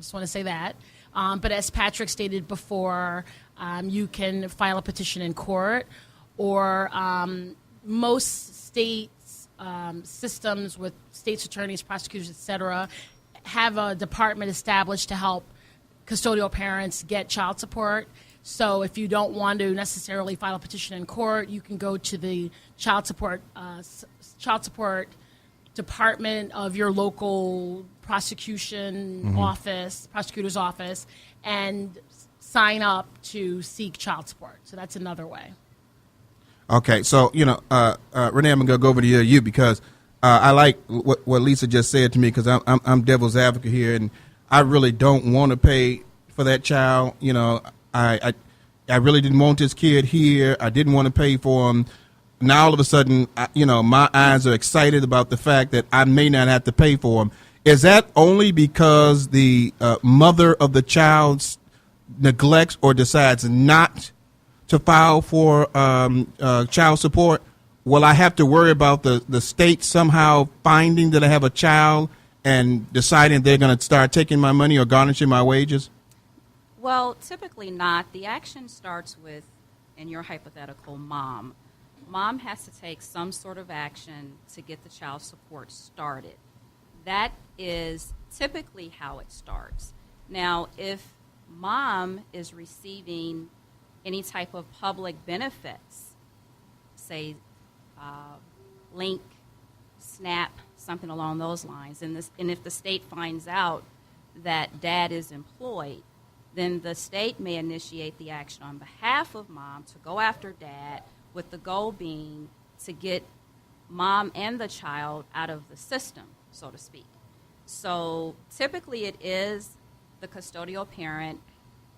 Just want to say that. But as Patrick stated before, you can file a petition in court, or most states, systems with states attorneys, prosecutors, et cetera, have a department established to help custodial parents get child support. So if you don't want to necessarily file a petition in court, you can go to the child support department of your local prosecutor's office, and sign up to seek child support. So that's another way. Okay, so Renee, I'm gonna go over to you because I like what Lisa just said to me, because I'm devil's advocate here, and I really don't want to pay for that child. I really didn't want this kid here. I didn't want to pay for him. Now all of a sudden, my eyes are excited about the fact that I may not have to pay for him. Is that only because the mother of the child neglects or decides not to file for child support? Will I have to worry about the state somehow finding that I have a child and deciding they're going to start taking my money or garnishing my wages? Well, typically not. The action starts with, in your hypothetical, mom. Mom has to take some sort of action to get the child support started. That is typically how it starts. Now, if mom is receiving any type of public benefits, say Link, SNAP, something along those lines, and if the state finds out that dad is employed, then the state may initiate the action on behalf of mom to go after dad, with the goal being to get mom and the child out of the system, so to speak. So typically it is the custodial parent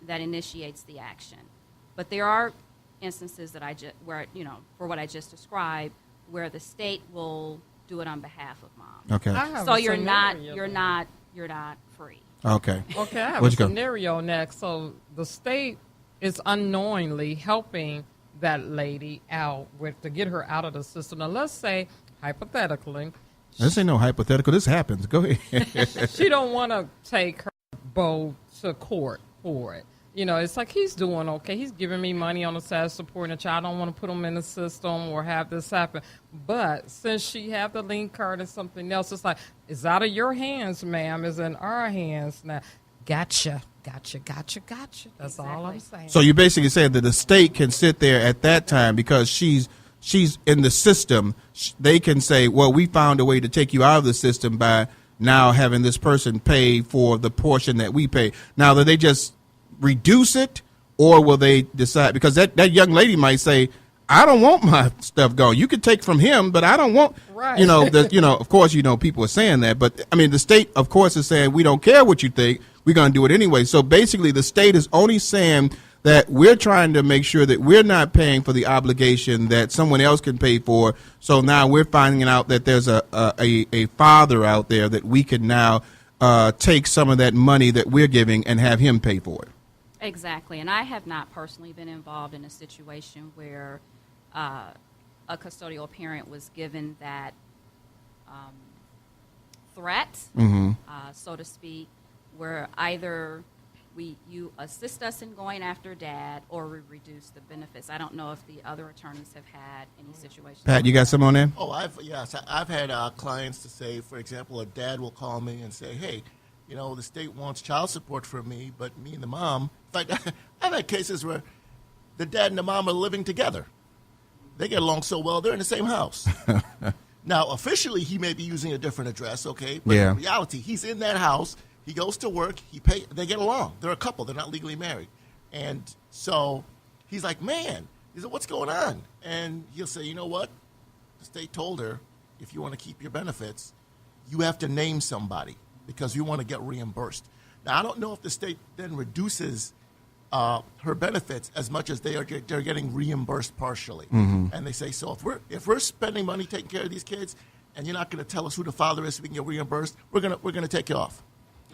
that initiates the action. But there are instances that where, for what I just described, where the state will do it on behalf of mom. Okay. So you're not free. Okay. Okay, I have a scenario next. So the state is unknowingly helping that lady out to get her out of the system. Now, let's say, hypothetically, this ain't no hypothetical. This happens. Go ahead. She don't want to take her beau to court for it. It's like, he's doing okay. He's giving me money on the side of supporting a child. I don't want to put him in the system or have this happen. But since she have the link card and something else, it's like, it's out of your hands, ma'am. It's in our hands now. Gotcha. That's exactly. All I'm saying. So you basically said that the state can sit there at that time because she's in the system. They can say, well, we found a way to take you out of the system by now having this person pay for the portion that we pay. Now, do they just reduce it, or will they decide? Because that young lady might say, I don't want my stuff gone. You can take from him, but I don't want, right. Of course, people are saying that. But, I mean, the state, of course, is saying, we don't care what you think. We're going to do it anyway. So basically, the state is only saying that we're trying to make sure that we're not paying for the obligation that someone else can pay for. So now we're finding out that there's a father out there that we can now take some of that money that we're giving and have him pay for it. Exactly. And I have not personally been involved in a situation where a custodial parent was given that threat, so to speak, where either you assist us in going after dad or we reduce the benefits. I don't know if the other attorneys have had any situations. Pat, you got some on there? Oh, I've had clients to say, for example, a dad will call me and say, hey, the state wants child support from me, but me and the mom, in fact, I've had cases where the dad and the mom are living together. They get along so well, they're in the same house. Now, officially, he may be using a different address, okay? But in reality, he's in that house. He goes to work. They get along. They're a couple. They're not legally married. And so he's like, man, he said, what's going on? And he'll say, you know what? The state told her, if you want to keep your benefits, you have to name somebody because you want to get reimbursed. Now, I don't know if the state then reduces her benefits as much as they're getting reimbursed partially. Mm-hmm. And they say, so if we're spending money taking care of these kids and you're not going to tell us who the father is so we can get reimbursed, we're gonna take you off.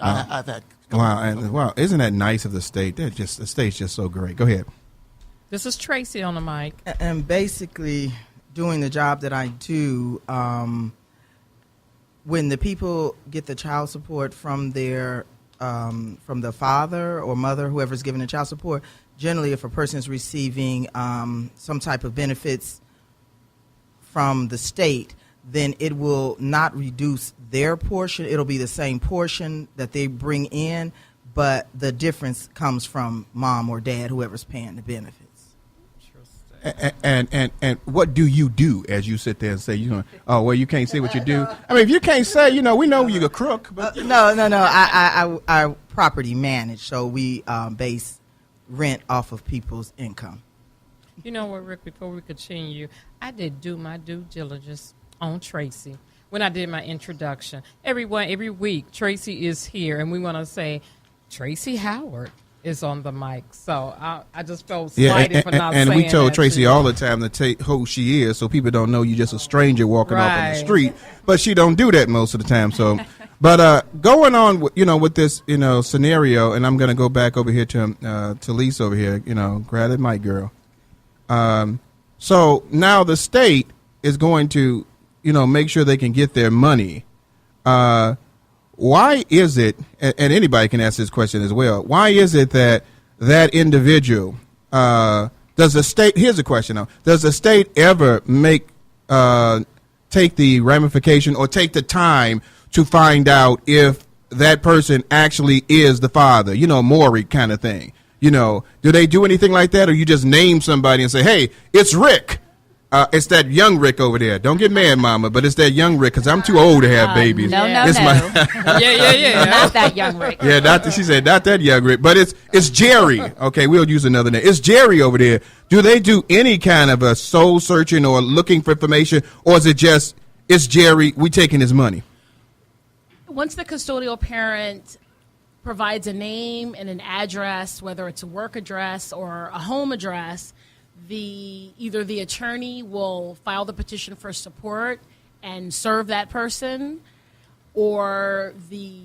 I've had. Wow, isn't that nice of the state? The state's just so great. Go ahead. This is Tracy on the mic. And basically, doing the job that I do, when the people get the child support from their from the father or mother, whoever's giving the child support. Generally, if a person is receiving some type of benefits from the state, then it will not reduce their portion. It'll be the same portion that they bring in, but the difference comes from mom or dad, whoever's paying the benefits. And what do you do as you sit there and say, oh, well, you can't say what you do? I mean, if you can't say, we know you're a crook. But No. I property manage, so we base rent off of people's income. You know what, Rick, before we continue, I did do my due diligence on Tracy when I did my introduction. Every week, Tracy is here, and we want to say, Tracy Howard is on the mic. So I just felt slighted for not saying that. And we told Tracy all the time to take who she is so people don't know you're just a stranger walking off on the street. But she don't do that most of the time. So, but going on, with this, scenario, and I'm going to go back over here to Lisa over here, grab that mic, girl. So now the state is going to, make sure they can get their money. Why is it, and anybody can ask this question as well, why is it that individual, does the state, here's a question though, does the state ever take the ramification or take the time to find out if that person actually is the father, Maury kind of thing? Do they do anything like that, or you just name somebody and say, hey, it's Rick? It's that young Rick over there. Don't get mad, Mama, but it's that young Rick because I'm too old to have babies. No. Yeah. Not that young Rick. Yeah, she said not that young Rick, but it's Jerry. Okay, we'll use another name. It's Jerry over there. Do they do any kind of a soul searching or looking for information, or is it just it's Jerry? We taking his money. Once the custodial parent provides a name and an address, whether it's a work address or a home address, either the attorney will file the petition for support and serve that person, or the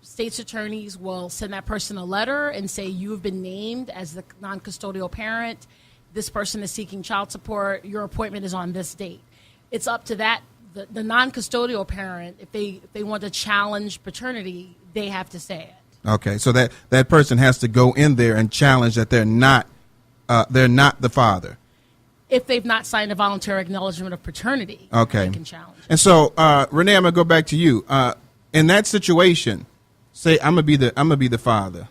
state's attorneys will send that person a letter and say, you have been named as the non-custodial parent. This person is seeking child support. Your appointment is on this date. It's up to the non-custodial parent. If they want to challenge paternity, they have to say it. Okay, so that person has to go in there and challenge that they're not the father. If they've not signed a voluntary acknowledgement of paternity, okay, they can challenge it. And so, Renee, I'm gonna go back to you. In that situation, say I'm gonna be the father.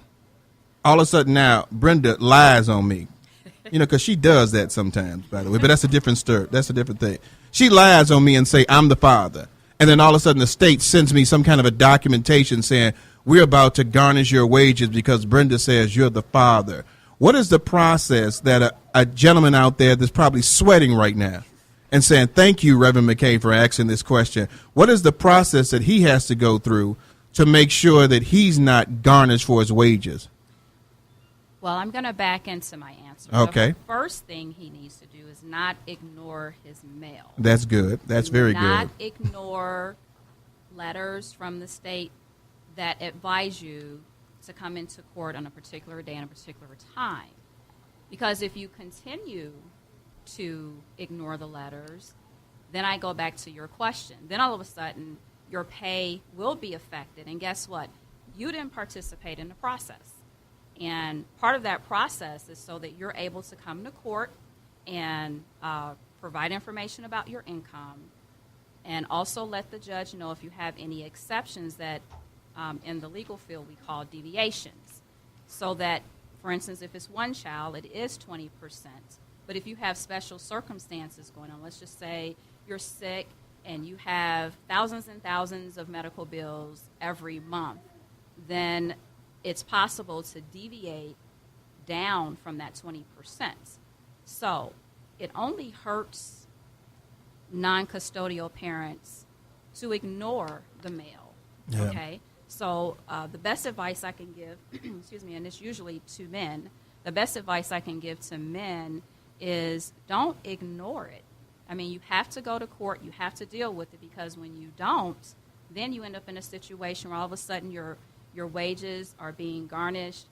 All of a sudden now, Brenda lies on me, because she does that sometimes, by the way. But that's a different story. That's a different thing. She lies on me and say I'm the father, and then all of a sudden the state sends me some kind of a documentation saying we're about to garnish your wages because Brenda says you're the father. What is the process that a gentleman out there that's probably sweating right now and saying, thank you, Reverend McKay, for asking this question. What is the process that he has to go through to make sure that he's not garnished for his wages? Well, I'm going to back into my answer. Okay. The first thing he needs to do is not ignore his mail. That's good. That's very good. Not ignore letters from the state that advise you to come into court on a particular day and a particular time. Because if you continue to ignore the letters, then I go back to your question. Then all of a sudden, your pay will be affected. And guess what? You didn't participate in the process. And part of that process is so that you're able to come to court and provide information about your income, and also let the judge know if you have any exceptions that in the legal field we call deviations. So that, for instance, if it's one child, it is 20%. But if you have special circumstances going on, let's just say you're sick and you have thousands and thousands of medical bills every month, then it's possible to deviate down from that 20%. So it only hurts non-custodial parents to ignore the mail, okay? So the best advice I can give, excuse me, and it's usually to men, the best advice I can give to men is don't ignore it. I mean, you have to go to court, you have to deal with it, because when you don't, then you end up in a situation where all of a sudden your wages are being garnished,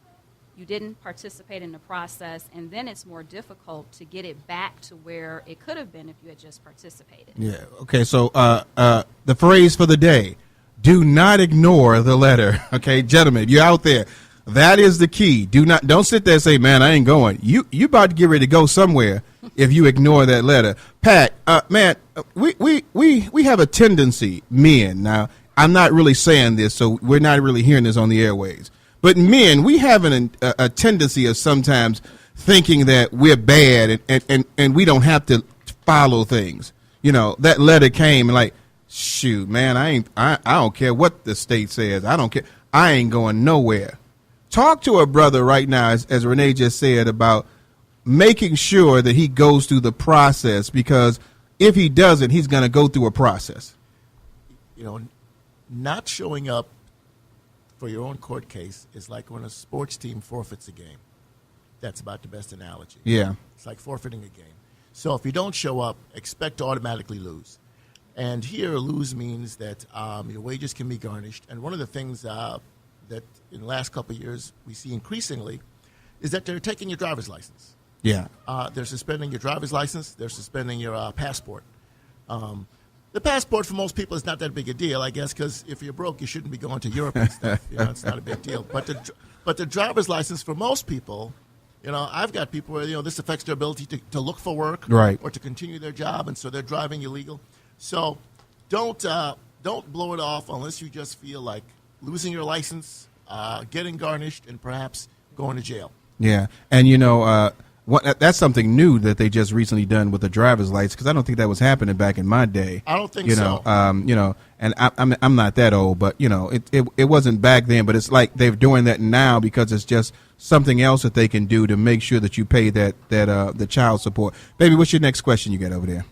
you didn't participate in the process, and then it's more difficult to get it back to where it could have been if you had just participated. Yeah, okay, so the phrase for the day, Do not ignore the letter. Okay, gentlemen, if you're out there, that is the key. Don't sit there and say, man, I ain't going. You about to get ready to go somewhere if you ignore that letter. Pat, man, we have a tendency, men, now I'm not really saying this, so we're not really hearing this on the airways, but men, we have a tendency of sometimes thinking that we're bad and we don't have to follow things. You know, that letter came and like, shoot, man, I don't care what the state says. I don't care. I ain't going nowhere. Talk to a brother right now, as Renee just said, about making sure that he goes through the process, because if he doesn't, he's going to go through a process. You know, not showing up for your own court case is like when a sports team forfeits a game. That's about the best analogy. Yeah. It's like forfeiting a game. So if you don't show up, expect to automatically lose. And here, lose means that your wages can be garnished. And one of the things that in the last couple of years we see increasingly is that they're taking your driver's license. Yeah. They're suspending your driver's license. They're suspending your passport. The passport for most people is not that big a deal, I guess, because if you're broke, you shouldn't be going to Europe and stuff. You know, it's not a big deal. But the driver's license for most people, you know, I've got people where, you know, this affects their ability to look for work, right, or to continue their job, and so they're driving illegal. So don't blow it off unless you just feel like losing your license, getting garnished, and perhaps going to jail. Yeah, and you know, that's something new that they just recently done with the driver's license, because I don't think that was happening back in my day. I don't think you so. You know, and I'm not that old, but you know, it wasn't back then, but it's like they're doing that now because it's just something else that they can do to make sure that you pay that the child support. Baby, what's your next question you got over there?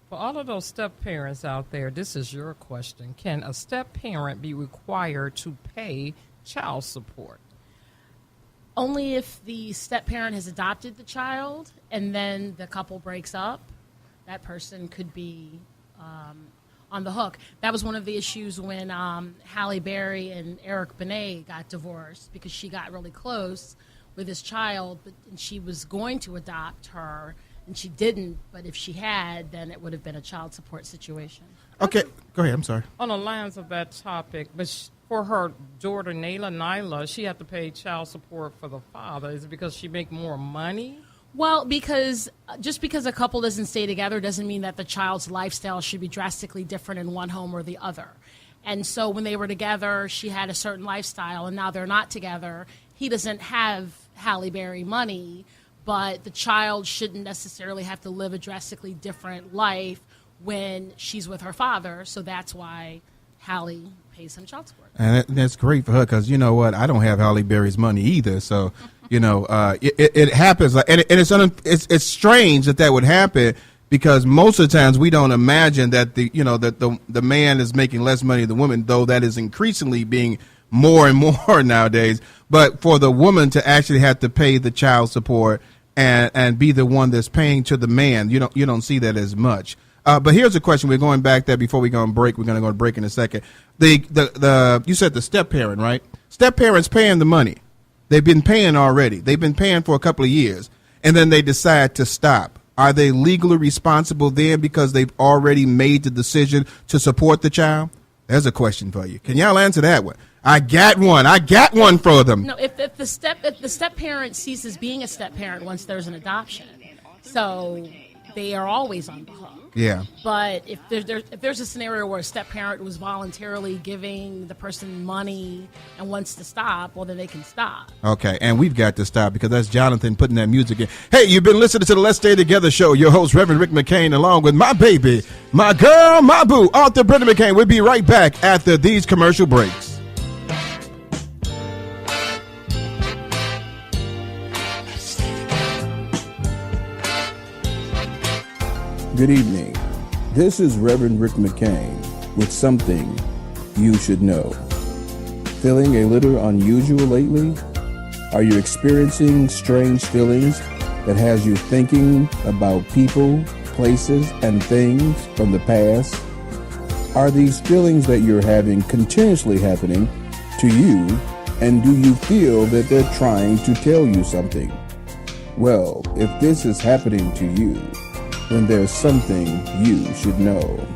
For all of those step parents out there, this is your question. Can a step parent be required to pay child support? Only if the step parent has adopted the child and then the couple breaks up, that person could be on the hook. That was one of the issues when Halle Berry and Eric Benet got divorced, because she got really close with his child, and she was going to adopt her, and she didn't. But if she had, then it would have been a child support situation. Okay, go ahead. I'm sorry. On the lines of that topic, but for her daughter Nyla, she had to pay child support for the father. Is it because she make more money? Well, because just because a couple doesn't stay together doesn't mean that the child's lifestyle should be drastically different in one home or the other. And so when they were together, she had a certain lifestyle, and now they're not together. He doesn't have Halle Berry money, but the child shouldn't necessarily have to live a drastically different life when she's with her father. So that's why Halle pays some child support. And that's great for her, because you know what? I don't have Halle Berry's money either. So, you know, it happens. And it's strange that would happen, because most of the times we don't imagine that the man is making less money than the woman, though that is increasingly being more and more nowadays. But for the woman to actually have to pay the child support and be the one that's paying to the man, you don't see that as much. But here's a question. We're going back there before we go on break. We're going to go on break in a second. You said the step parent, right? Step parents paying the money. They've been paying already. They've been paying for a couple of years, and then they decide to stop. Are they legally responsible then because they've already made the decision to support the child? There's a question for you. Can y'all answer that one? I got one for them. No, if the step parent ceases being a step parent once there's an adoption, so they are always on the hook. Yeah. But if there's a scenario where a step parent was voluntarily giving the person money and wants to stop, well, then they can stop. Okay, and we've got to stop, because that's Jonathan putting that music in. Hey, you've been listening to the Let's Stay Together show. Your host, Reverend Rick McCain, along with my baby, my girl, my boo, author Brenda McCain. We'll be right back after these commercial breaks. Good evening. This is Reverend Rick McCain with something you should know. Feeling a little unusual lately? Are you experiencing strange feelings that has you thinking about people, places, and things from the past? Are these feelings that you're having continuously happening to you, and do you feel that they're trying to tell you something? Well, if this is happening to you, then there's something you should know.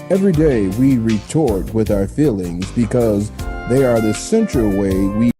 Every day we retort with our feelings because they are the central way we